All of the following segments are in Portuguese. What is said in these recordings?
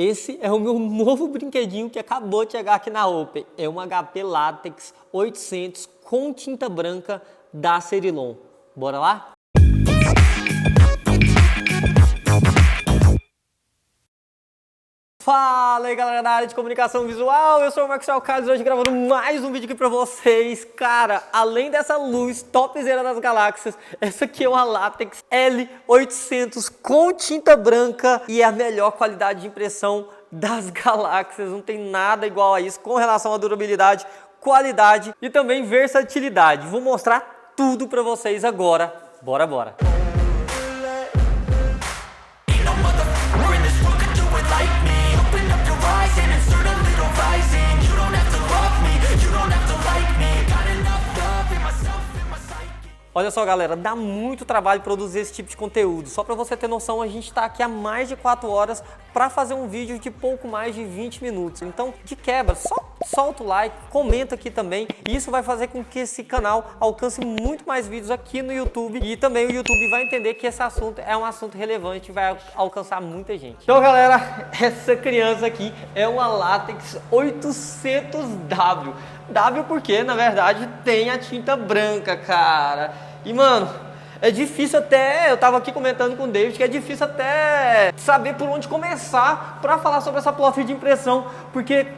Esse é o meu novo brinquedinho que acabou de chegar aqui na Open. É um HP Latex 800 com tinta branca da Cerilon. Bora lá? Fala aí galera da área de comunicação visual, eu sou o Maxwell Carlos, hoje gravando mais um vídeo aqui pra vocês. Cara, além dessa luz topzera das galáxias, essa aqui é uma Latex L800 com tinta branca e é a melhor qualidade de impressão das galáxias. Não tem nada igual a isso com relação à durabilidade, qualidade e também versatilidade. Vou mostrar tudo pra vocês agora, bora! Olha só galera, dá muito trabalho produzir esse tipo de conteúdo. Só para você ter noção, a gente está aqui há mais de 4 horas para fazer um vídeo de pouco mais de 20 minutos. Então, de quebra, só solta o like, comenta aqui também. E isso vai fazer com que esse canal alcance muito mais vídeos aqui no YouTube. E também o YouTube vai entender que esse assunto é um assunto relevante e vai alcançar muita gente. Então galera, essa criança aqui é uma Latex 800W. W porque, na verdade, tem a tinta branca, cara. E, mano, é difícil até... Eu tava aqui comentando com o David que é difícil até saber por onde começar pra falar sobre essa plotter de impressão. Porque,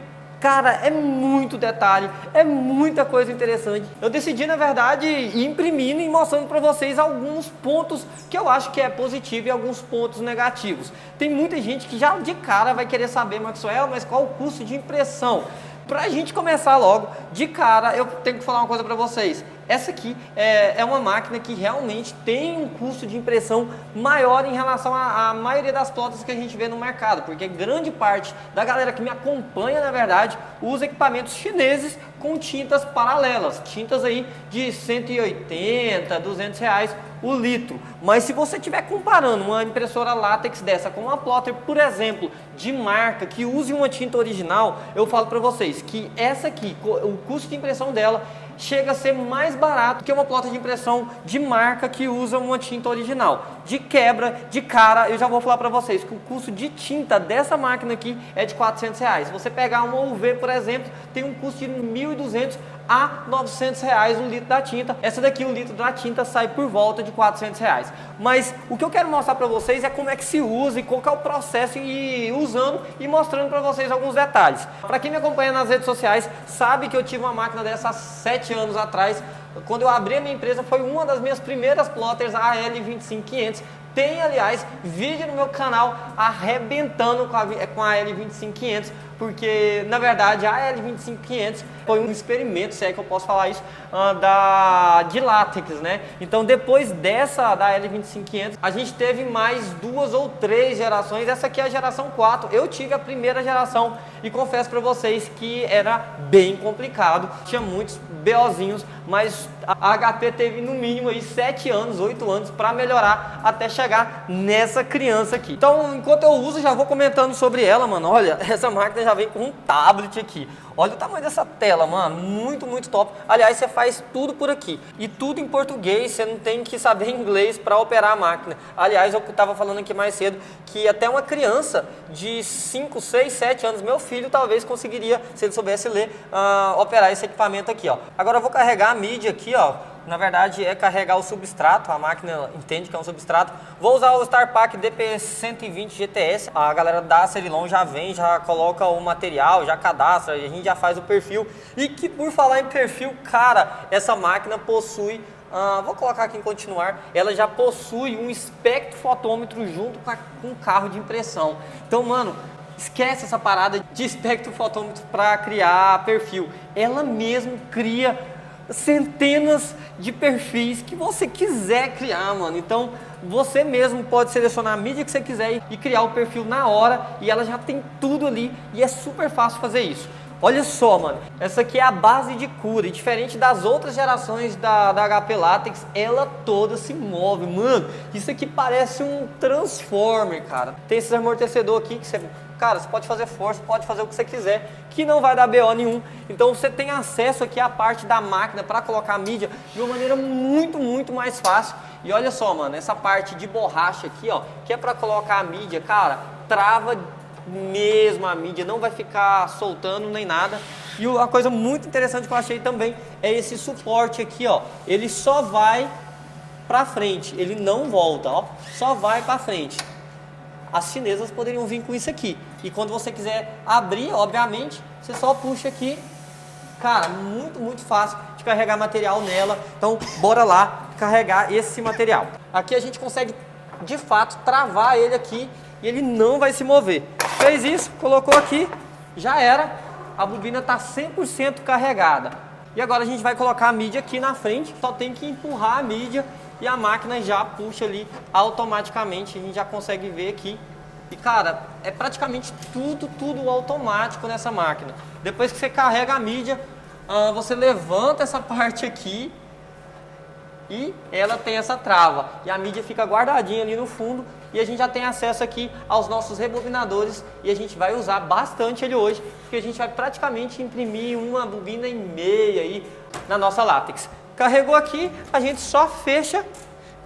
cara, é muito detalhe, é muita coisa interessante. Eu decidi, na verdade, ir imprimindo e mostrando pra vocês alguns pontos que eu acho que é positivo e alguns pontos negativos. Tem muita gente que já de cara vai querer saber, Maxwell, mas qual o custo de impressão? Pra gente começar logo, de cara, eu tenho que falar uma coisa pra vocês. Essa aqui é uma máquina que realmente tem um custo de impressão maior em relação à maioria das plotters que a gente vê no mercado, porque grande parte da galera que me acompanha, na verdade, usa equipamentos chineses com tintas paralelas, tintas aí de 180, 200 reais o litro. Mas se você estiver comparando uma impressora látex dessa com uma plotter, por exemplo, de marca, que use uma tinta original, eu falo para vocês que essa aqui, o custo de impressão dela chega a ser mais barato que uma plotter de impressão de marca que usa uma tinta original. De quebra, de cara, eu já vou falar para vocês que o custo de tinta dessa máquina aqui é de 400 reais. Se você pegar uma UV, por exemplo, tem um custo de 1.200 a 900 reais um litro da tinta. Essa daqui, um litro da tinta, sai por volta de 400 reais. Mas o que eu quero mostrar para vocês é como é que se usa e qual que é o processo e ir usando e mostrando para vocês alguns detalhes. Para quem me acompanha nas redes sociais, sabe que eu tive uma máquina dessa há 7 anos atrás. Quando eu abri a minha empresa, foi uma das minhas primeiras plotters, a L25500. Tem, aliás, vídeo no meu canal arrebentando com a L25500, porque, na verdade, a L25500 foi um experimento, se é que eu posso falar isso, de látex, né? Então, depois dessa, da L25500, a gente teve mais 2 ou 3 gerações. Essa aqui é a geração 4. Eu tive a primeira geração e confesso para vocês que era bem complicado. Tinha muitos BOzinhos, mas a HP teve no mínimo aí 7 anos, 8 anos para melhorar até chegar nessa criança aqui. Então, enquanto eu uso, já vou comentando sobre ela, mano. Olha, essa máquina já vem com um tablet aqui. Olha o tamanho dessa tela, mano, muito top. Aliás, você faz tudo por aqui e tudo em português, você não tem que saber inglês para operar a máquina. Aliás, eu estava falando aqui mais cedo que até uma criança de 5, 6, 7 anos, meu filho talvez conseguiria, se ele soubesse ler, operar esse equipamento aqui, ó. Agora eu vou carregar a mídia aqui, ó. Na verdade é carregar o substrato, a máquina entende que é um substrato. Vou usar o StarPack DP120 GTS, a galera da Cerilon já vem, já coloca o material, já cadastra, a gente já faz o perfil. E que por falar em perfil, cara, essa máquina possui, vou colocar aqui em continuar, ela já possui um espectrofotômetro junto com um carro de impressão. Então, mano, esquece essa parada de espectrofotômetro para criar perfil, ela mesmo cria centenas de perfis que você quiser criar, mano. Então você mesmo pode selecionar a mídia que você quiser e criar o perfil na hora, e ela já tem tudo ali e é super fácil fazer isso. Olha só, mano, essa aqui é a base de cura e diferente das outras gerações da HP Latex, ela toda se move, mano. Isso aqui parece um Transformer, cara. Tem esses amortecedor aqui que você... Cara, você pode fazer força, pode fazer o que você quiser, que não vai dar BO nenhum. Então você tem acesso aqui à parte da máquina para colocar a mídia de uma maneira muito mais fácil. E olha só, mano, essa parte de borracha aqui, ó, que é para colocar a mídia, cara, trava mesmo a mídia, não vai ficar soltando nem nada. E uma coisa muito interessante que eu achei também é esse suporte aqui, ó. Ele só vai para frente, ele não volta, ó. Só vai para frente. As chinesas poderiam vir com isso aqui. E quando você quiser abrir, obviamente, você só puxa aqui. Cara, muito fácil de carregar material nela. Então, bora lá carregar esse material. Aqui a gente consegue, de fato, travar ele aqui e ele não vai se mover. Fez isso, colocou aqui, já era. A bobina está 100% carregada. E agora a gente vai colocar a mídia aqui na frente. Só tem que empurrar a mídia e a máquina já puxa ali automaticamente. A gente já consegue ver aqui. E cara, é praticamente tudo automático nessa máquina. Depois que você carrega a mídia, você levanta essa parte aqui e ela tem essa trava. E a mídia fica guardadinha ali no fundo e a gente já tem acesso aqui aos nossos rebobinadores e a gente vai usar bastante ele hoje, porque a gente vai praticamente imprimir uma bobina e meia aí na nossa látex. Carregou aqui, a gente só fecha.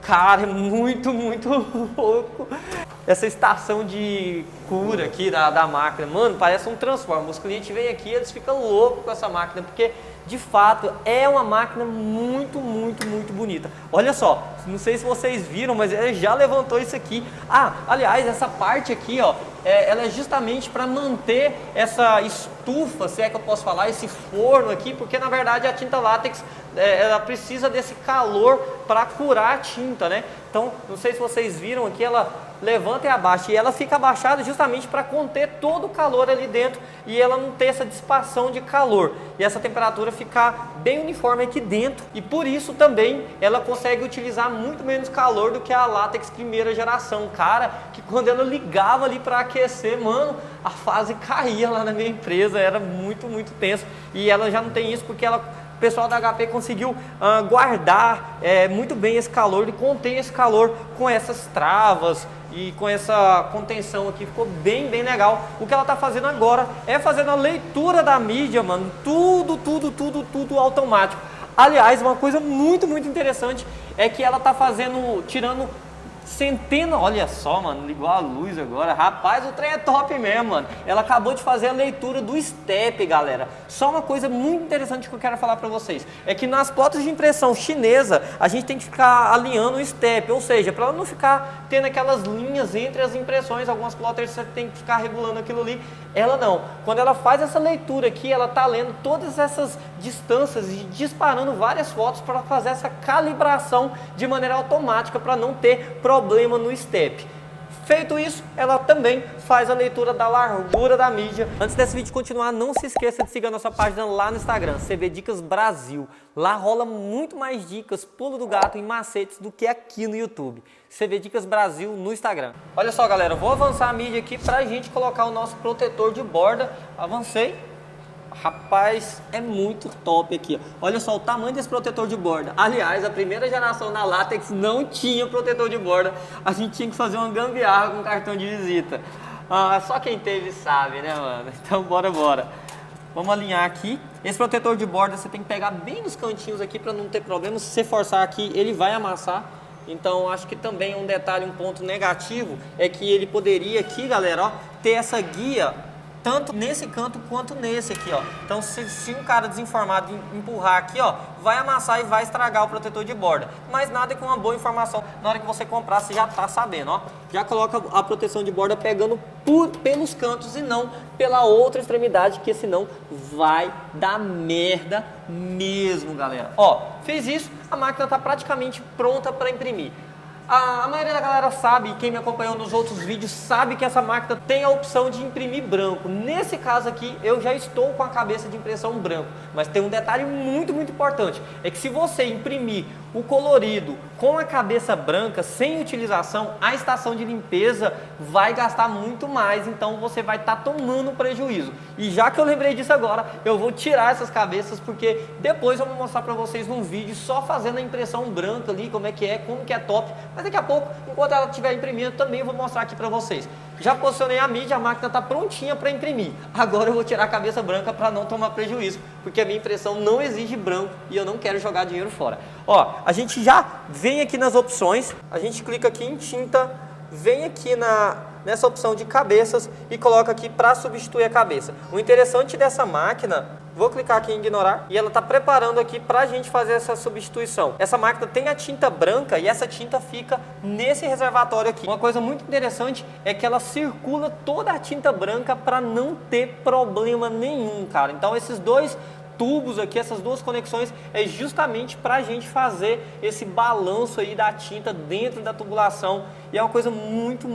Cara, é muito louco essa estação de cura aqui da máquina. Mano, parece um Transformer. Os clientes vêm aqui, eles ficam loucos com essa máquina, porque de fato é uma máquina muito bonita. Olha só, não sei se vocês viram, mas ele já levantou isso aqui. Aliás, essa parte aqui, ó, ela é justamente para manter essa estufa, se é que eu posso falar, esse forno aqui, porque na verdade a tinta látex ela precisa desse calor para curar a tinta, né? Então, não sei se vocês viram aqui, ela levanta e abaixa, e ela fica abaixada justamente para conter todo o calor ali dentro e ela não ter essa dissipação de calor e essa temperatura ficar bem uniforme aqui dentro, e por isso também ela consegue utilizar muito menos calor do que a látex primeira geração. Cara, que quando ela ligava ali para aquecer, mano, a fase caía lá na minha empresa, era muito tenso, e ela já não tem isso porque o pessoal da HP conseguiu guardar muito bem esse calor e conter esse calor com essas travas e com essa contenção aqui. Ficou bem legal. O que ela tá fazendo agora é fazendo a leitura da mídia, mano. Tudo automático. Aliás, uma coisa muito interessante é que ela tá tirando centenas, olha só, mano, ligou a luz agora, rapaz, o trem é top mesmo, mano. Ela acabou de fazer a leitura do step, galera. Só uma coisa muito interessante que eu quero falar pra vocês, é que nas plotas de impressão chinesa, a gente tem que ficar alinhando o step, ou seja, pra ela não ficar tendo aquelas linhas entre as impressões, algumas plotters você tem que ficar regulando aquilo ali, ela não. Quando ela faz essa leitura aqui, ela tá lendo todas essas distâncias e disparando várias fotos para fazer essa calibração de maneira automática para não ter problema no step. Feito isso, ela também faz a leitura da largura da mídia. Antes desse vídeo continuar, não se esqueça de seguir a nossa página lá no Instagram, CV Dicas Brasil. Lá rola muito mais dicas, pulo do gato e macetes do que aqui no YouTube. CV Dicas Brasil no Instagram. Olha só, galera, eu vou avançar a mídia aqui pra gente colocar o nosso protetor de borda. Avancei. Rapaz, é muito top aqui, ó. Olha só o tamanho desse protetor de borda. Aliás, a primeira geração da látex não tinha protetor de borda. A gente tinha que fazer uma gambiarra com cartão de visita. Só quem teve sabe, né, mano? Então bora. Vamos alinhar aqui. Esse protetor de borda você tem que pegar bem nos cantinhos aqui para não ter problema. Se você forçar aqui, ele vai amassar. Então acho que também um detalhe, um ponto negativo é que ele poderia aqui, galera, ó, ter essa guia tanto nesse canto quanto nesse aqui, ó. Então se um cara desinformado empurrar aqui, ó, vai amassar e vai estragar o protetor de borda. Mas nada com uma boa informação, na hora que você comprar você já tá sabendo, ó. Já coloca a proteção de borda pegando pelos cantos e não pela outra extremidade, que senão vai dar merda mesmo, galera. Ó, fez isso, a máquina tá praticamente pronta para imprimir. A maioria da galera sabe, quem me acompanhou nos outros vídeos sabe que essa máquina tem a opção de imprimir branco. Nesse caso aqui, eu já estou com a cabeça de impressão branco. Mas tem um detalhe muito importante, é que se você imprimir o colorido com a cabeça branca, sem utilização, a estação de limpeza vai gastar muito mais, então você vai estar tomando prejuízo. E já que eu lembrei disso agora, eu vou tirar essas cabeças, porque depois eu vou mostrar para vocês num vídeo só fazendo a impressão branca ali, como que é top. Mas daqui a pouco, enquanto ela estiver imprimindo, também eu vou mostrar aqui para vocês. Já posicionei a mídia, a máquina está prontinha para imprimir. Agora eu vou tirar a cabeça branca para não tomar prejuízo, porque a minha impressão não exige branco e eu não quero jogar dinheiro fora. Ó, a gente já vem aqui nas opções, a gente clica aqui em tinta, vem aqui nessa opção de cabeças e coloca aqui para substituir a cabeça. O interessante dessa máquina, vou clicar aqui em ignorar e ela está preparando aqui para a gente fazer essa substituição. Essa máquina tem a tinta branca e essa tinta fica nesse reservatório aqui. Uma coisa muito interessante é que ela circula toda a tinta branca para não ter problema nenhum, cara. Então esses dois tubos aqui, essas duas conexões é justamente para a gente fazer esse balanço aí da tinta dentro da tubulação e é uma coisa muito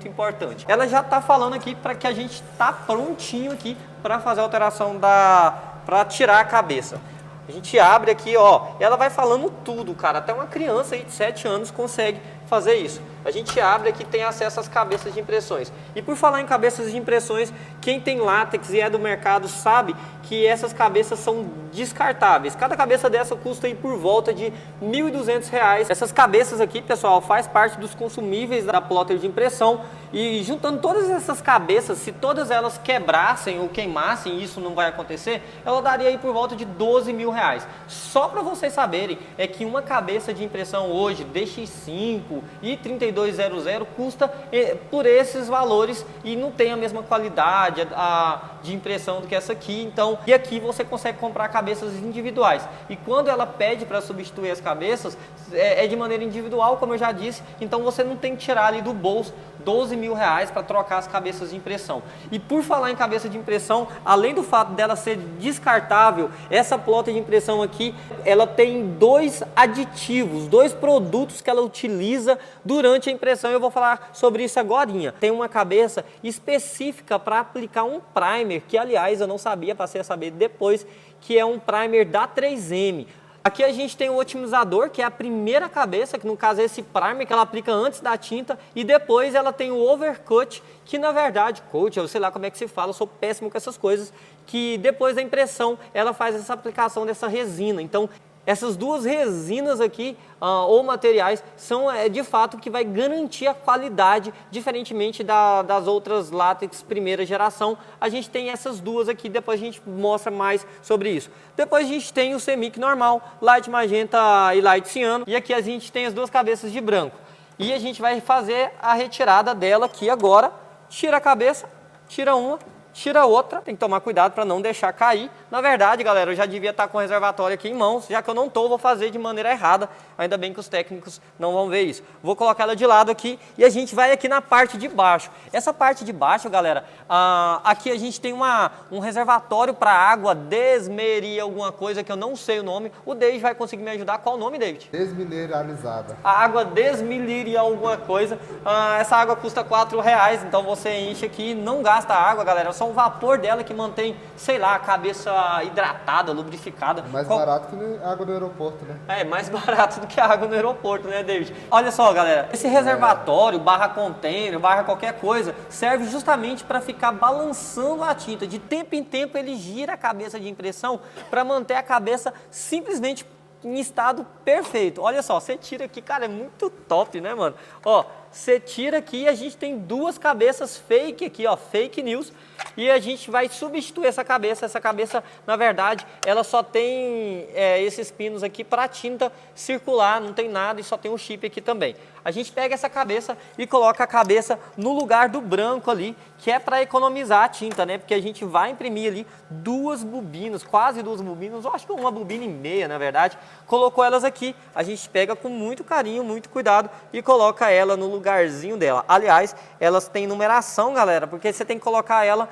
importante. Ela já está falando aqui para que a gente está prontinho aqui para fazer a alteração para tirar a cabeça. A gente abre aqui, ó, ela vai falando tudo, cara, até uma criança aí de 7 anos consegue fazer isso. A gente abre aqui, tem acesso às cabeças de impressões. E por falar em cabeças de impressões, quem tem látex e é do mercado sabe que essas cabeças são descartáveis. Cada cabeça dessa custa aí por volta de R$ 1.200. Essas cabeças aqui, pessoal, faz parte dos consumíveis da plotter de impressão. E juntando todas essas cabeças, se todas elas quebrassem ou queimassem, isso não vai acontecer, ela daria aí por volta de R$ 12.000. Só para vocês saberem, é que uma cabeça de impressão hoje, DX5 e 3200, custa por esses valores e não tem a mesma qualidade de impressão do que essa aqui. Então, e aqui você consegue comprar cabeças individuais. E quando ela pede para substituir as cabeças, é de maneira individual, como eu já disse. Então você não tem que tirar ali do bolso R$ 12.000 para trocar as cabeças de impressão. E por falar em cabeça de impressão, além do fato dela ser descartável, essa plotter de impressão aqui, ela tem 2 aditivos, 2 produtos que ela utiliza durante a impressão. Eu vou falar sobre isso agorinha. Tem uma cabeça específica para aplicar um primer, que aliás eu não sabia, passei a saber depois, que é um primer da 3M. Aqui a gente tem o otimizador, que é a primeira cabeça, que no caso é esse primer que ela aplica antes da tinta, e depois ela tem o overcut, que na verdade, coach, eu sei lá como é que se fala, eu sou péssimo com essas coisas, que depois da impressão ela faz essa aplicação dessa resina. Então essas duas resinas aqui, ou materiais, são de fato que vai garantir a qualidade, diferentemente das outras látex primeira geração. A gente tem essas duas aqui, depois a gente mostra mais sobre isso. Depois a gente tem o Semic normal, Light Magenta e Light Ciano, e aqui a gente tem as duas cabeças de branco. E a gente vai fazer a retirada dela aqui agora, tira a cabeça, tira uma, tira outra, tem que tomar cuidado para não deixar cair. Na verdade, galera, eu já devia estar com o reservatório aqui em mãos, já que eu não estou, vou fazer de maneira errada, ainda bem que os técnicos não vão ver isso. Vou colocar ela de lado aqui e a gente vai aqui na parte de baixo. Essa parte de baixo, galera, aqui a gente tem um reservatório para água, desmeria alguma coisa que eu não sei o nome. O David vai conseguir me ajudar. Qual o nome, David? Desmineralizada. A água desmineria alguma coisa. Essa água custa R$ 4, então você enche aqui, não gasta água, galera, só o vapor dela que mantém, sei lá, a cabeça hidratada, lubrificada. Mais barato que a água do aeroporto, né? É, mais barato do que a água no aeroporto, né, David? Olha só, galera, esse reservatório, barra container, barra qualquer coisa, serve justamente para ficar balançando a tinta. De tempo em tempo ele gira a cabeça de impressão para manter a cabeça simplesmente em estado perfeito. Olha só, você tira aqui, cara, é muito top, né, mano? Ó, você tira aqui e a gente tem duas cabeças fake aqui, ó, fake news. E a gente vai substituir essa cabeça. Essa cabeça, na verdade, ela só tem esses pinos aqui para tinta circular, não tem nada e só tem um chip aqui também. A gente pega essa cabeça e coloca a cabeça no lugar do branco ali, que é para economizar a tinta, né? Porque a gente vai imprimir ali duas bobinas, quase duas bobinas, eu acho que uma bobina e meia, na verdade. Colocou elas aqui, a gente pega com muito carinho, muito cuidado e coloca ela no lugarzinho dela. Aliás, elas têm numeração, galera, porque você tem que colocar ela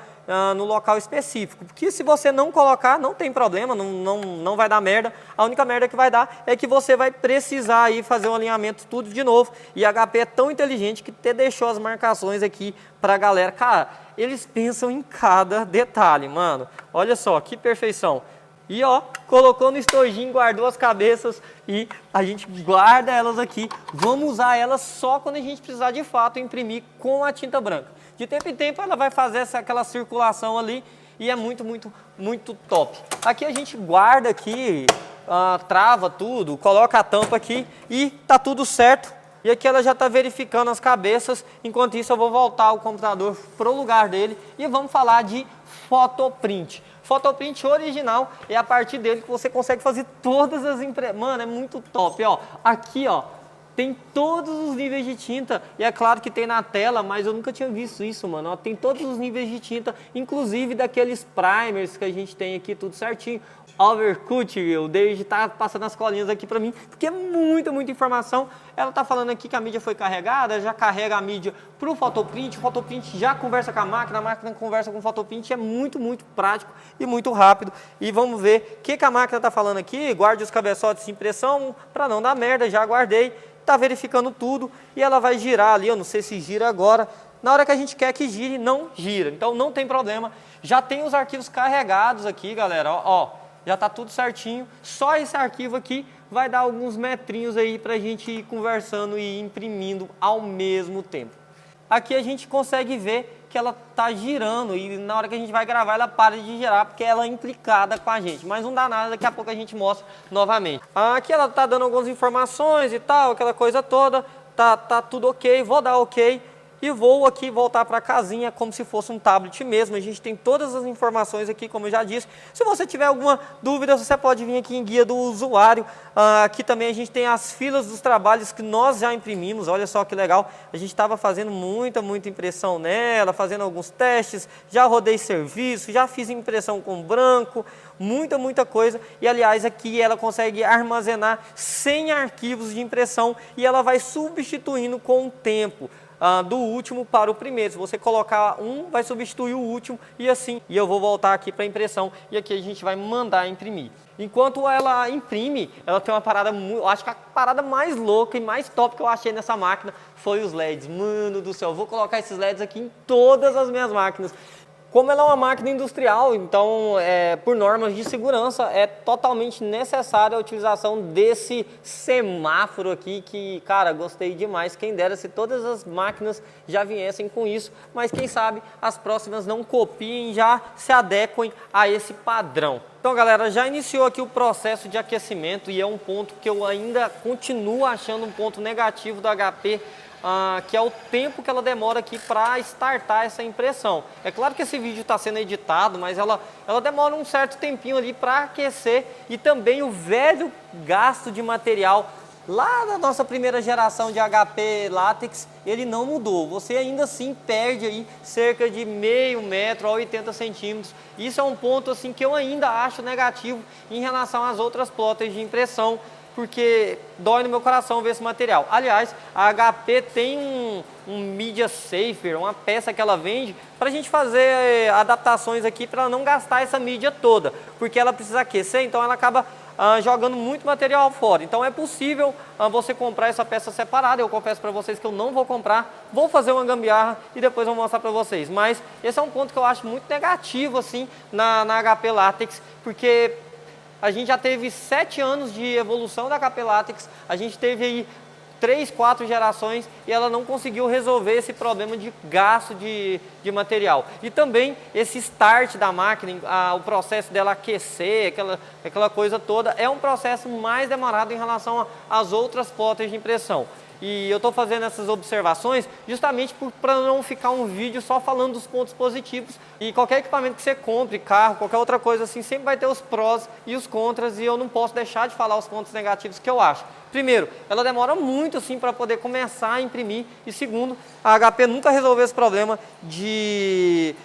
no local específico, porque se você não colocar, não tem problema, não vai dar merda. A única merda que vai dar é que você vai precisar aí fazer um alinhamento tudo de novo, e a HP é tão inteligente que até deixou as marcações aqui pra galera. Cara, eles pensam em cada detalhe, mano, olha só, que perfeição. E ó, colocou no estojinho, guardou as cabeças e a gente guarda elas aqui. Vamos usar elas só quando a gente precisar de fato imprimir com a tinta branca. De tempo em tempo ela vai fazer aquela circulação ali e é muito, muito, muito top. Aqui a gente guarda aqui, trava tudo, coloca a tampa aqui e tá tudo certo. E aqui ela já está verificando as cabeças. Enquanto isso eu vou voltar o computador pro lugar dele e vamos falar de fotoprint. Fotoprint original é a partir dele que você consegue fazer todas as impressões. Mano, é muito top, ó. Aqui, ó, Tem todos os níveis de tinta, e é claro que tem na tela, mas eu nunca tinha visto isso, mano. Ó, tem todos os níveis de tinta, inclusive daqueles primers que a gente tem aqui, tudo certinho. Overcut, o David tá passando as colinhas aqui pra mim, porque é muita informação. Ela tá falando aqui que a mídia foi carregada, já carrega a mídia pro Photoprint, o Photoprint já conversa com a máquina conversa com o Photoprint, é muito prático e muito rápido. E vamos ver o que a máquina tá falando aqui. Guarde os cabeçotes de impressão para não dar merda, já guardei. Tá verificando tudo e ela vai girar ali, eu não sei se gira agora. Na hora que a gente quer que gire, não gira, então não tem problema. Já tem os arquivos carregados aqui, galera, ó, já tá tudo certinho. Só esse arquivo aqui vai dar alguns metrinhos aí pra gente ir conversando e imprimindo ao mesmo tempo. Aqui a gente consegue ver que ela tá girando e na hora que a gente vai gravar ela para de girar porque ela é implicada com a gente, mas não dá nada, daqui a pouco a gente mostra novamente. Aqui ela tá dando algumas informações e tal, aquela coisa toda, tá tudo ok, vou dar ok e vou aqui voltar para a casinha como se fosse um tablet mesmo. A gente tem todas as informações aqui, como eu já disse. Se você tiver alguma dúvida, você pode vir aqui em guia do usuário. Aqui também a gente tem as filas dos trabalhos que nós já imprimimos. Olha só que legal, a gente estava fazendo muita impressão nela, fazendo alguns testes, já rodei serviço, já fiz impressão com branco, muita coisa. E aliás, aqui ela consegue armazenar 100 arquivos de impressão e ela vai substituindo com o tempo. Do último para o primeiro. Se você colocar um, vai substituir o último e assim. E eu vou voltar aqui para a impressão e aqui a gente vai mandar imprimir. Enquanto ela imprime, ela tem uma parada, eu acho que a parada mais louca e mais top que eu achei nessa máquina foi os LEDs. Mano do céu, eu vou colocar esses LEDs aqui em todas as minhas máquinas. Como ela é uma máquina industrial, então, por normas de segurança, é totalmente necessária a utilização desse semáforo aqui, que, cara, gostei demais. Quem dera se todas as máquinas já viessem com isso, mas quem sabe as próximas não copiem, já se adequem a esse padrão. Então, galera, já iniciou aqui o processo de aquecimento e é um ponto que eu ainda continuo achando um ponto negativo do HP, que é o tempo que ela demora aqui para startar essa impressão. É claro que esse vídeo está sendo editado, mas ela demora um certo tempinho ali para aquecer e também o velho gasto de material lá da nossa primeira geração de HP Látex, ele não mudou. Você ainda assim perde aí cerca de meio metro a 80 centímetros. Isso é um ponto assim que eu ainda acho negativo em relação às outras plotters de impressão, porque dói no meu coração ver esse material. Aliás, a HP tem um Media Safer, uma peça que ela vende para a gente fazer adaptações aqui para não gastar essa mídia toda, porque ela precisa aquecer, então ela acaba jogando muito material fora. Então é possível você comprar essa peça separada. Eu confesso para vocês que eu não vou comprar, vou fazer uma gambiarra e depois vou mostrar para vocês. Mas esse é um ponto que eu acho muito negativo assim na HP Látex, porque a gente já teve 7 anos de evolução da HP Látex, a gente teve aí 3, 4 gerações e ela não conseguiu resolver esse problema de gasto de material. E também esse start da máquina, o processo dela aquecer, aquela coisa toda, é um processo mais demorado em relação às outras plotters de impressão. E eu estou fazendo essas observações justamente para não ficar um vídeo só falando dos pontos positivos. E qualquer equipamento que você compre, carro, qualquer outra coisa assim, sempre vai ter os prós e os contras, e eu não posso deixar de falar os pontos negativos que eu acho. Primeiro, ela demora muito assim para poder começar a imprimir, e segundo, a HP nunca resolveu esse problema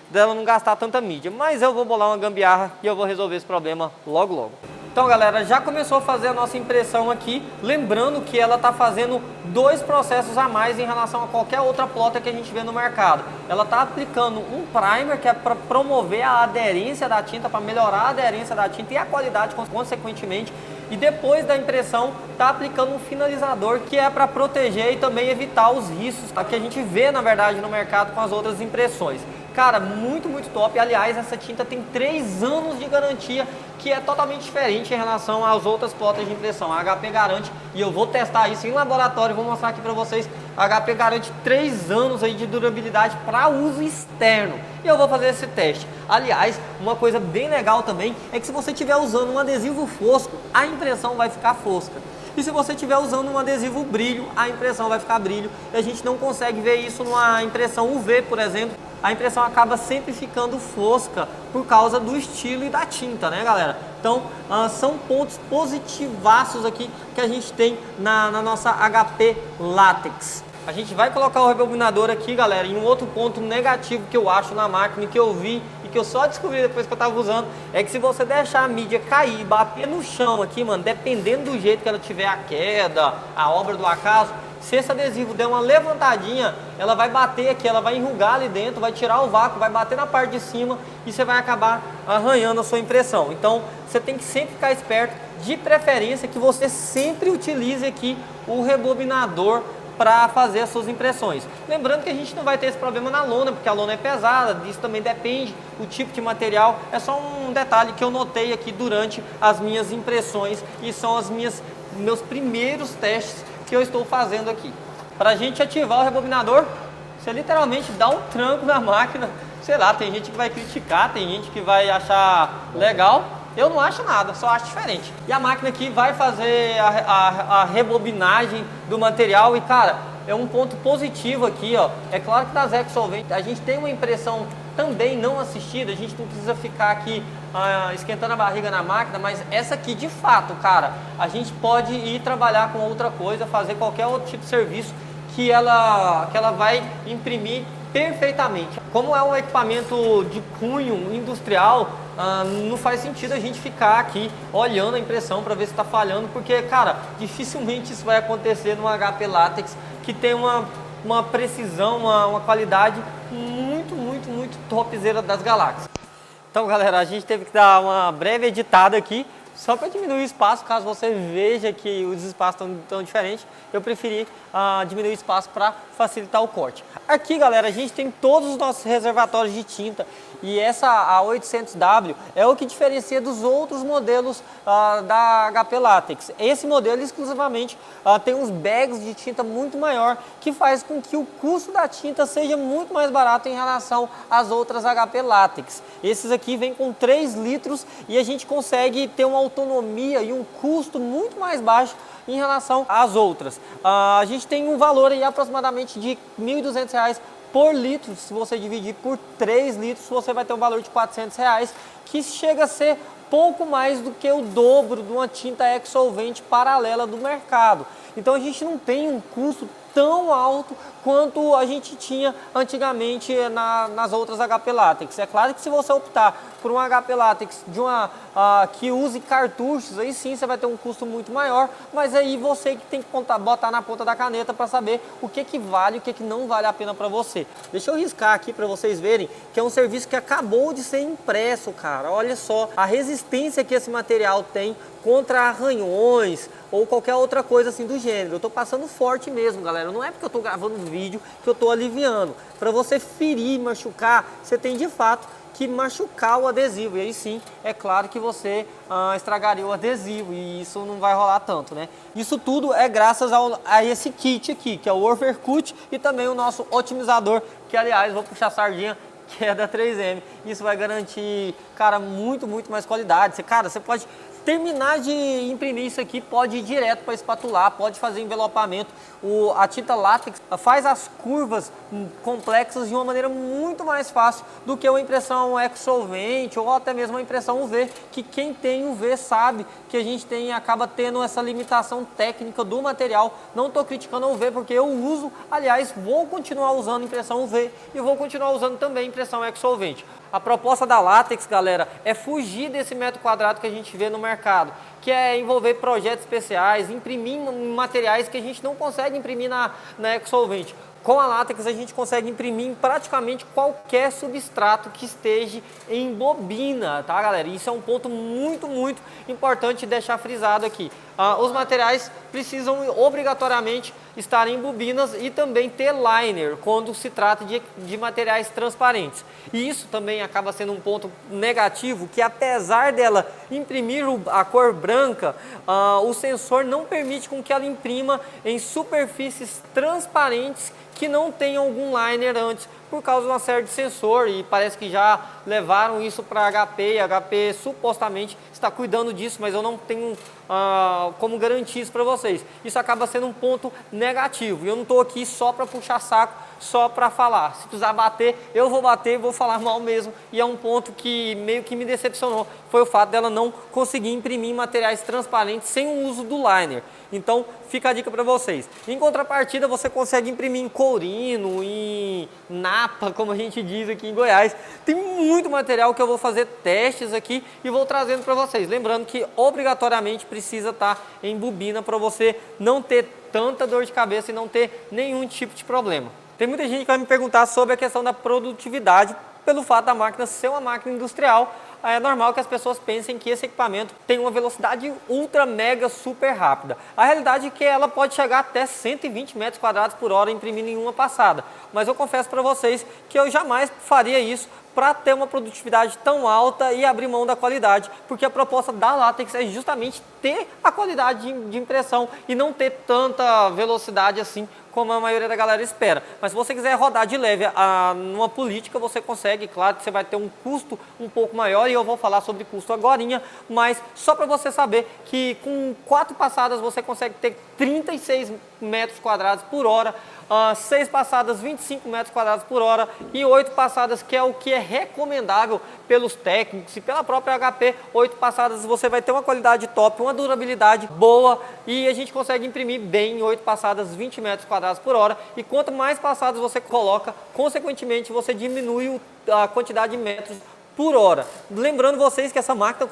dela não gastar tanta mídia. Mas eu vou bolar uma gambiarra e eu vou resolver esse problema logo. Então, galera, já começou a fazer a nossa impressão aqui, lembrando que ela está fazendo 2 processos a mais em relação a qualquer outra plotter que a gente vê no mercado. Ela está aplicando um primer, que é para promover a aderência da tinta, para melhorar a aderência da tinta e a qualidade, consequentemente. E depois da impressão, está aplicando um finalizador, que é para proteger e também evitar os riscos que a gente vê, na verdade, no mercado com as outras impressões. Cara, muito top. Aliás, essa tinta tem 3 anos de garantia, que é totalmente diferente em relação às outras plotters de impressão. A HP garante, e eu vou testar isso em laboratório, vou mostrar aqui para vocês. A HP garante 3 anos aí de durabilidade para uso externo. E eu vou fazer esse teste. Aliás, uma coisa bem legal também é que se você estiver usando um adesivo fosco, a impressão vai ficar fosca. E se você estiver usando um adesivo brilho, a impressão vai ficar brilho. E a gente não consegue ver isso numa impressão UV, por exemplo. a impressão acaba sempre ficando fosca por causa do estilo e da tinta, né, galera? Então, são pontos positivaços aqui que a gente tem na nossa HP Latex. A gente vai colocar o rebobinador aqui, galera, em um outro ponto negativo que eu acho na máquina, que eu vi e que eu só descobri depois que eu tava usando, é que se você deixar a mídia cair, bater no chão aqui, mano, dependendo do jeito que ela tiver a queda, a obra do acaso, se esse adesivo der uma levantadinha, ela vai bater aqui, ela vai enrugar ali dentro, vai tirar o vácuo, vai bater na parte de cima e você vai acabar arranhando a sua impressão. Então, você tem que sempre ficar esperto, de preferência que você sempre utilize aqui o rebobinador para fazer as suas impressões. Lembrando que a gente não vai ter esse problema na lona, porque a lona é pesada, disso também depende o tipo de material. É só um detalhe que eu notei aqui durante as minhas impressões e são meus primeiros testes que eu estou fazendo aqui. Para a gente ativar o rebobinador, você literalmente dá um tranco na máquina. Sei lá, tem gente que vai criticar, tem gente que vai achar legal. Eu não acho nada, só acho diferente. E a máquina aqui vai fazer a rebobinagem do material e, cara, é um ponto positivo aqui, ó. É claro que das Exsolvent a gente tem uma impressão também não assistida, a gente não precisa ficar aqui esquentando a barriga na máquina, mas essa aqui de fato, cara, a gente pode ir trabalhar com outra coisa, fazer qualquer outro tipo de serviço que ela vai imprimir perfeitamente. Como é um equipamento de cunho industrial, não faz sentido a gente ficar aqui olhando a impressão para ver se está falhando, porque, cara, dificilmente isso vai acontecer no HP Latex, que tem uma precisão, uma qualidade muito topzera das galáxias. Então, galera, a gente teve que dar uma breve editada aqui, só para diminuir o espaço, caso você veja que os espaços estão tão diferentes, eu preferi diminuir o espaço para facilitar o corte. Aqui, galera, a gente tem todos os nossos reservatórios de tinta e essa A800W é o que diferencia dos outros modelos da HP Latex. Esse modelo exclusivamente tem uns bags de tinta muito maior, que faz com que o custo da tinta seja muito mais barato em relação às outras HP Latex. Esses aqui vêm com 3 litros e a gente consegue ter uma autonomia e um custo muito mais baixo em relação às outras. A gente tem um valor aí aproximadamente de R$ 1.200 por litro. Se você dividir por 3 litros, você vai ter um valor de R$ 400, que chega a ser pouco mais do que o dobro de uma tinta Exsolvent paralela do mercado. Então a gente não tem um custo tão alto quanto a gente tinha antigamente nas outras HP Latex. É claro que se você optar por um HP Latex que use cartuchos, aí sim você vai ter um custo muito maior, mas aí você que tem que botar na ponta da caneta para saber o que vale e o que não vale a pena para você. Deixa eu riscar aqui para vocês verem que é um serviço que acabou de ser impresso, cara. Olha só a resistência que esse material tem contra arranhões ou qualquer outra coisa assim do gênero. Eu tô passando forte mesmo, galera. Não é porque eu tô gravando um vídeo que eu tô aliviando. Para você ferir, machucar, você tem de fato que machucar o adesivo. E aí sim, é claro que você estragaria o adesivo e isso não vai rolar tanto, né? Isso tudo é graças a esse kit aqui, que é o Overcut, e também o nosso otimizador, que aliás, vou puxar a sardinha, que é da 3M. Isso vai garantir, cara, muito mais qualidade. Cara, você pode terminar de imprimir isso aqui, pode ir direto para espatular, pode fazer envelopamento. A tinta látex faz as curvas complexas de uma maneira muito mais fácil do que uma impressão Exsolvent ou até mesmo uma impressão UV, que quem tem UV sabe que a gente acaba tendo essa limitação técnica do material. Não estou criticando a UV porque eu uso, aliás, vou continuar usando impressão UV e vou continuar usando também impressão Exsolvent. A proposta da Latex, galera, é fugir desse metro quadrado que a gente vê no mercado, que é envolver projetos especiais, imprimir materiais que a gente não consegue imprimir na Exsolvent. Com a Latex a gente consegue imprimir em praticamente qualquer substrato que esteja em bobina, tá, galera? Isso é um ponto muito importante deixar frisado aqui. Os materiais precisam obrigatoriamente estar em bobinas e também ter liner quando se trata de materiais transparentes. E isso também acaba sendo um ponto negativo, que apesar dela imprimir a cor branca, o sensor não permite com que ela imprima em superfícies transparentes que não tem algum liner antes, por causa de uma série de sensor, e parece que já levaram isso para HP, e a HP supostamente está cuidando disso, mas eu não tenho como garantir isso para vocês. Isso acaba sendo um ponto negativo, e eu não estou aqui só para puxar saco, só para falar. Se precisar bater, eu vou bater, vou falar mal mesmo, e é um ponto que meio que me decepcionou, foi o fato dela não conseguir imprimir materiais transparentes sem o uso do liner. Então fica a dica para vocês. Em contrapartida, você consegue imprimir em courino, em napa, como a gente diz aqui em Goiás. Tem muito material que eu vou fazer testes aqui e vou trazendo para vocês. Lembrando que obrigatoriamente precisa estar em bobina para você não ter tanta dor de cabeça e não ter nenhum tipo de problema. Tem muita gente que vai me perguntar sobre a questão da produtividade pelo fato da máquina ser uma máquina industrial. É normal que as pessoas pensem que esse equipamento tem uma velocidade ultra, mega, super rápida. A realidade é que ela pode chegar até 120 metros quadrados por hora imprimindo em uma passada. Mas eu confesso para vocês que eu jamais faria isso para ter uma produtividade tão alta e abrir mão da qualidade, porque a proposta da látex é justamente ter a qualidade de impressão e não ter tanta velocidade assim como a maioria da galera espera. Mas se você quiser rodar de leve numa política, você consegue. Claro que você vai ter um custo um pouco maior, e eu vou falar sobre custo agorinha, mas só para você saber que com 4 passadas você consegue ter 36 metros quadrados por hora, 6 passadas 25 metros quadrados por hora e 8 passadas, que é o que é recomendável pelos técnicos e pela própria HP. 8 passadas você vai ter uma qualidade top, uma durabilidade boa, e a gente consegue imprimir bem em 8 passadas 20 metros quadrados por hora, e quanto mais passadas você coloca, consequentemente você diminui a quantidade de metros por hora. Lembrando vocês que essa máquina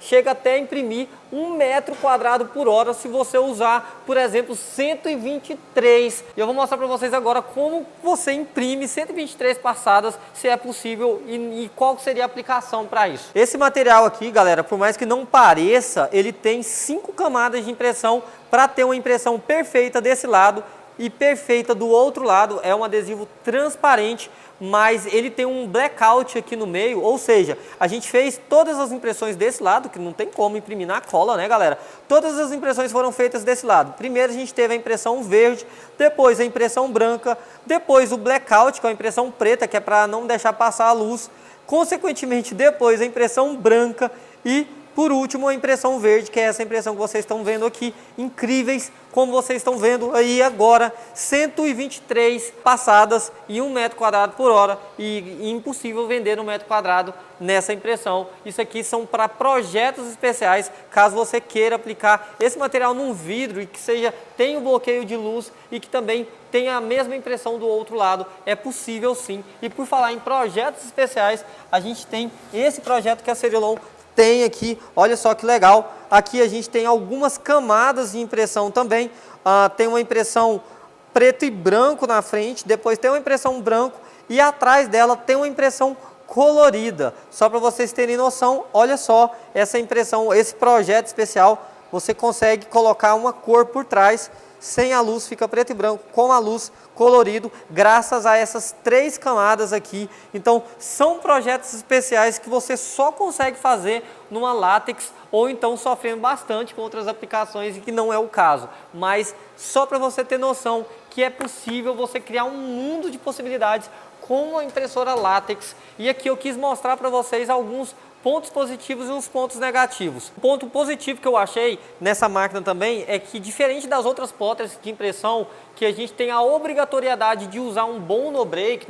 chega até a imprimir 1 metro quadrado por hora se você usar, por exemplo, 123. E eu vou mostrar para vocês agora como você imprime 123 passadas, se é possível, e qual seria a aplicação para isso. Esse material aqui, galera, por mais que não pareça, ele tem 5 camadas de impressão para ter uma impressão perfeita desse lado e perfeita do outro lado. É um adesivo transparente, mas ele tem um blackout aqui no meio, ou seja, a gente fez todas as impressões desse lado, que não tem como imprimir na cola, né, galera? Todas as impressões foram feitas desse lado. Primeiro a gente teve a impressão verde, depois a impressão branca, depois o blackout, que é a impressão preta, que é para não deixar passar a luz, consequentemente depois a impressão branca e por último, a impressão verde, que é essa impressão que vocês estão vendo aqui, incríveis, como vocês estão vendo aí agora, 123 passadas e 1 metro quadrado por hora, e impossível vender 1 metro quadrado nessa impressão. Isso aqui são para projetos especiais, caso você queira aplicar esse material num vidro e que tenha um bloqueio de luz e que também tenha a mesma impressão do outro lado. É possível sim. E por falar em projetos especiais, a gente tem esse projeto que a Cerilon tem aqui. Olha só que legal, aqui a gente tem algumas camadas de impressão também, tem uma impressão preto e branco na frente, depois tem uma impressão branco e atrás dela tem uma impressão colorida. Só para vocês terem noção, olha só, essa impressão, esse projeto especial, você consegue colocar uma cor por trás, sem a luz fica preto e branco, com a luz colorido, graças a essas 3 camadas aqui. Então são projetos especiais que você só consegue fazer numa látex, ou então sofrendo bastante com outras aplicações, e que não é o caso. Mas só para você ter noção que é possível você criar um mundo de possibilidades com uma impressora látex. E aqui eu quis mostrar para vocês alguns pontos positivos e uns pontos negativos. O ponto positivo que eu achei nessa máquina também é que, diferente das outras plotters de impressão, que a gente tem a obrigatoriedade de usar um bom no-break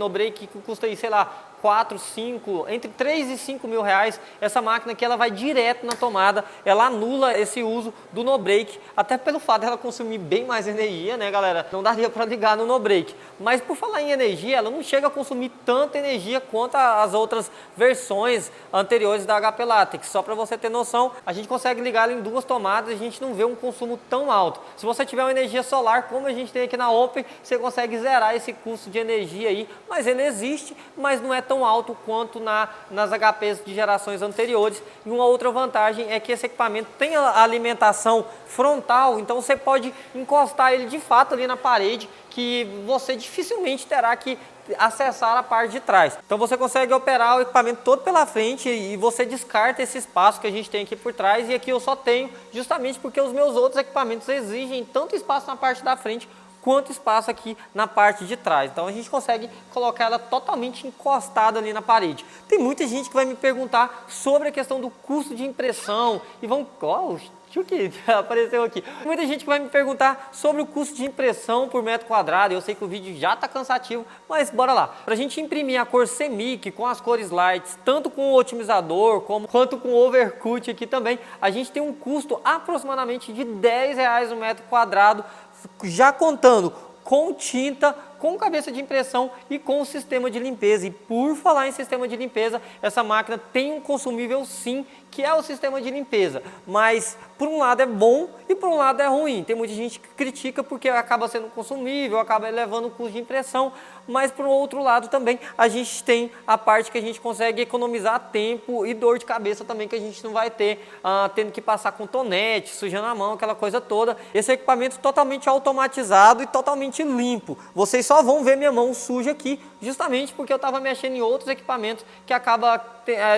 que custa aí, sei lá, 4, 5, entre 3 e 5 mil reais, essa máquina aqui ela vai direto na tomada, ela anula esse uso do no-break, até pelo fato dela consumir bem mais energia, né, galera? Não daria para ligar no no-break. Mas por falar em energia, ela não chega a consumir tanta energia quanto as outras versões anteriores da HP Latex. Só para você ter noção, a gente consegue ligar ela em 2 tomadas e a gente não vê um consumo tão alto. Se você tiver uma energia solar, como a gente tem aqui na Open, você consegue zerar esse custo de energia aí, mas ele existe, mas não é tão alto quanto nas HPs de gerações anteriores. E uma outra vantagem é que esse equipamento tem a alimentação frontal, então você pode encostar ele de fato ali na parede, que você dificilmente terá que acessar a parte de trás. Então você consegue operar o equipamento todo pela frente e você descarta esse espaço que a gente tem aqui por trás, e aqui eu só tenho justamente porque os meus outros equipamentos exigem tanto espaço na parte da frente quanto espaço aqui na parte de trás. Então a gente consegue colocar ela totalmente encostada ali na parede. Tem muita gente que vai me perguntar sobre a questão do custo de impressão e vão... O que apareceu aqui? Muita gente que vai me perguntar sobre o custo de impressão por metro quadrado. Eu sei que o vídeo já está cansativo, mas bora lá. Para a gente imprimir a cor Semic com as cores lights, tanto com o otimizador quanto com o overcut aqui também, a gente tem um custo aproximadamente de R$10 no metro quadrado, já contando com tinta, com cabeça de impressão e com o sistema de limpeza. E por falar em sistema de limpeza, essa máquina tem um consumível sim, que é o sistema de limpeza. Mas por um lado é bom e por um lado é ruim. Tem muita gente que critica porque acaba sendo consumível, acaba elevando o custo de impressão. Mas por outro lado também a gente tem a parte que a gente consegue economizar tempo e dor de cabeça também, que a gente não vai ter tendo que passar com tonete, sujando a mão, aquela coisa toda. Esse equipamento totalmente automatizado e totalmente limpo. Vocês só vão ver minha mão suja aqui, justamente porque eu estava mexendo em outros equipamentos que acaba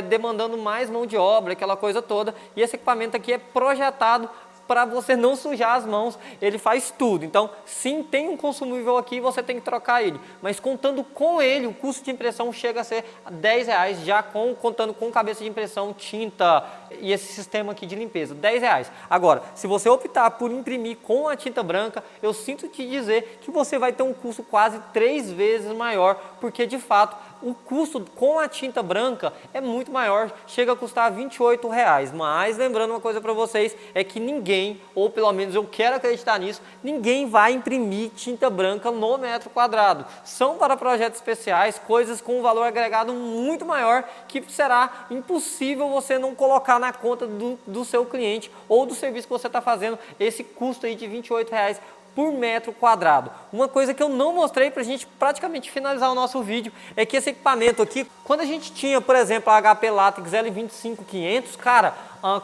demandando mais mão de obra, aquela coisa toda. E esse equipamento aqui é projetado para você não sujar as mãos, ele faz tudo. Então, sim, tem um consumível aqui, você tem que trocar ele. Mas contando com ele, o custo de impressão chega a ser R$10, já contando com cabeça de impressão, tinta e esse sistema aqui de limpeza, R$10. Agora, se você optar por imprimir com a tinta branca, eu sinto te dizer que você vai ter um custo quase 3 vezes maior, porque de fato o custo com a tinta branca é muito maior, chega a custar R$28. Mas lembrando uma coisa para vocês, é que ninguém, ou pelo menos eu quero acreditar nisso, ninguém vai imprimir tinta branca no metro quadrado. São para projetos especiais, coisas com um valor agregado muito maior, que será impossível você não colocar na conta do seu cliente ou do serviço que você está fazendo esse custo aí de R$28 por metro quadrado. Uma coisa que eu não mostrei para a gente praticamente finalizar o nosso vídeo é que esse equipamento aqui, quando a gente tinha, por exemplo, a HP Latex L25500, cara,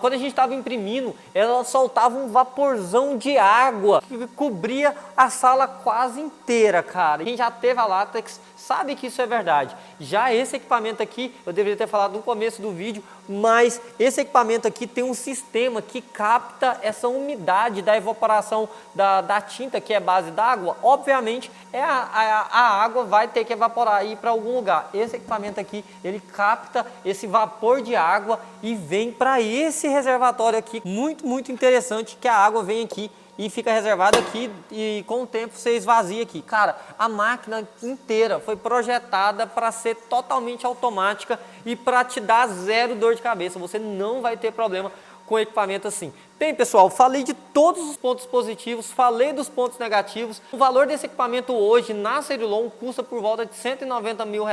quando a gente estava imprimindo, ela soltava um vaporzão de água que cobria a sala quase inteira, cara. Quem já teve a Latex sabe que isso é verdade. Já esse equipamento aqui, eu deveria ter falado no começo do vídeo, mas esse equipamento aqui tem um sistema que capta essa umidade da evaporação da tinta, que é base d'água. Obviamente, a água vai ter que evaporar e ir para algum lugar. Esse equipamento aqui, ele capta esse vapor de água e vem para esse reservatório aqui. Muito, muito interessante que a água vem aqui e fica reservado aqui e com o tempo você esvazia aqui. Cara, a máquina inteira foi projetada para ser totalmente automática e para te dar zero dor de cabeça. Você não vai ter problema com equipamento assim. Bem, pessoal, falei de todos os pontos positivos, falei dos pontos negativos. O valor desse equipamento hoje na Cerilon custa por volta de R$190 mil.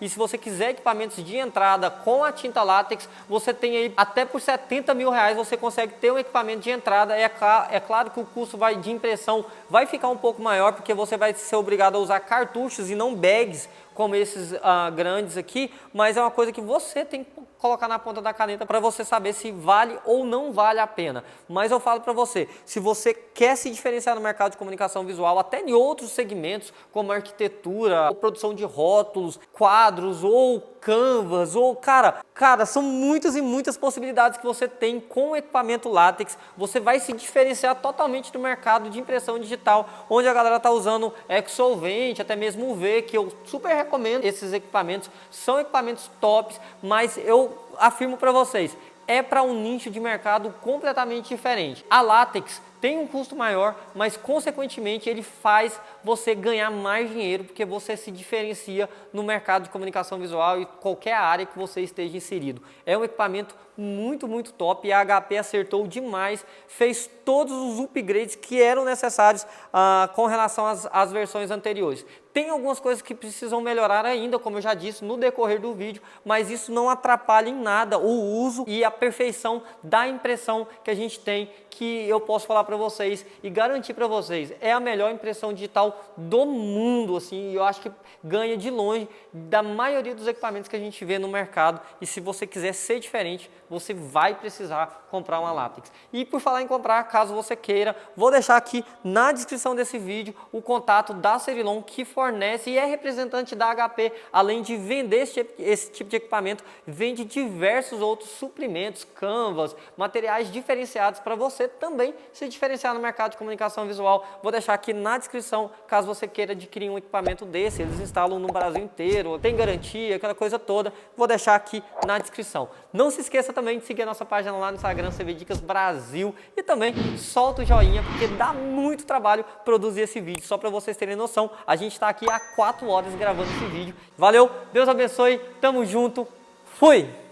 E se você quiser equipamentos de entrada com a tinta látex, você tem aí até por R$70 mil você consegue ter um equipamento de entrada. É claro que o custo de impressão vai ficar um pouco maior, porque você vai ser obrigado a usar cartuchos e não bags como esses grandes aqui, mas é uma coisa que você tem que colocar na ponta da caneta para você saber se vale ou não vale a pena. Mas eu falo para você, se você quer se diferenciar no mercado de comunicação visual, até em outros segmentos, como arquitetura, ou produção de rótulos, quadros ou canvas, ou cara, são muitas e muitas possibilidades que você tem com o equipamento látex. Você vai se diferenciar totalmente do mercado de impressão digital, onde a galera está usando Exsolvent, até mesmo UV, que eu super recomendo. Esses equipamentos são equipamentos tops, mas eu afirmo para vocês, é para um nicho de mercado completamente diferente. A látex tem um custo maior, mas consequentemente ele faz você ganhar mais dinheiro, porque você se diferencia no mercado de comunicação visual e qualquer área que você esteja inserido. É um equipamento muito, muito top e a HP acertou demais, fez todos os upgrades que eram necessários com relação às versões anteriores. Tem algumas coisas que precisam melhorar ainda, como eu já disse no decorrer do vídeo, mas isso não atrapalha em nada o uso e a perfeição da impressão que a gente tem, que eu posso falar para vocês e garantir para vocês, é a melhor impressão digital do mundo, assim, eu acho que ganha de longe da maioria dos equipamentos que a gente vê no mercado. E se você quiser ser diferente, você vai precisar comprar uma látex. E por falar em comprar, caso você queira, vou deixar aqui na descrição desse vídeo o contato da Cerilon, que fornece e é representante da HP, além de vender esse tipo de equipamento, vende diversos outros suprimentos, canvas, materiais diferenciados para você também se diferenciar no mercado de comunicação visual. Vou deixar aqui na descrição, caso você queira adquirir um equipamento desse. Eles instalam no Brasil inteiro, tem garantia, aquela coisa toda. Vou deixar aqui na descrição. Não se esqueça também de seguir a nossa página lá no Instagram, CV Dicas Brasil. E também solta o joinha, porque dá muito trabalho produzir esse vídeo. Só para vocês terem noção, a gente está aqui há 4 horas gravando esse vídeo. Valeu, Deus abençoe, tamo junto, fui!